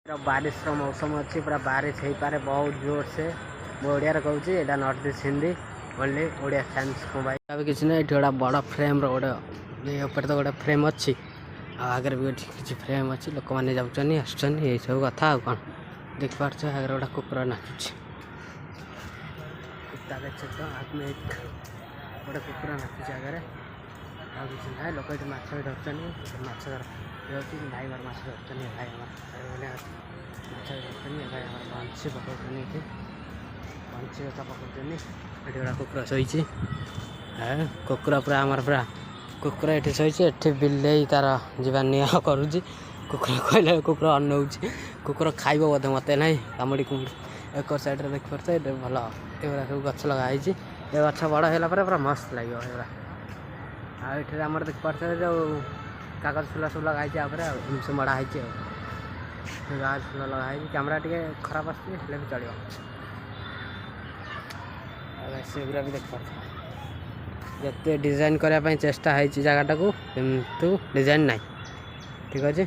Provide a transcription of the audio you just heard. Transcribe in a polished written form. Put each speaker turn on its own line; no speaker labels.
बारिश मौसम अच्छी पूरा बारिश हो पारे बहुत जोर से ओडिया कहूँ यहाँ north east Hindi only Odia fans को भाई अभी किसी ना ये गोटे बड़ फ्रेम रोटे तो गोटे फ्रेम अच्छी आगे भी किसी फ्रेम अच्छी लोक मैंने जाऊँगी आसुँच यही सब कथा आ कौन देखिपार आगे गोटे कुकुर नाचुच कुत्ता देख तो आगे गोटे कुकुर नाचुच आगे आ किसी ना लोक ये माछ भी धरते माछ भाई मार माछ धरते भाई माछ धरते भाई बंशी पकड़ बंशी गता पकड़ ये गोटा कुकुर शोची कुकुर पूरा आमर पूरा कुकुर ये शोची बिले तार जीवन निया करुच्ची कुकुर कहले कुकुर अनौच कुकुर खाइब बोधे मत ना कामुड़ी कुमुड़ी एक साइड देखिए भल ये सब गच लगाई ये गच बड़ है पूरा मस्त लगे ये आम देखिए जो कागज फुल सब लगाई सब मड़ा कागज फुल लगाई कैमेरा टे खराब आसुँच भी चलो सेगुरा भी देखिए जिते डिजाइन करने चेष्टा है जगटा को किंतु डिजाइन ना ठीक अच्छे।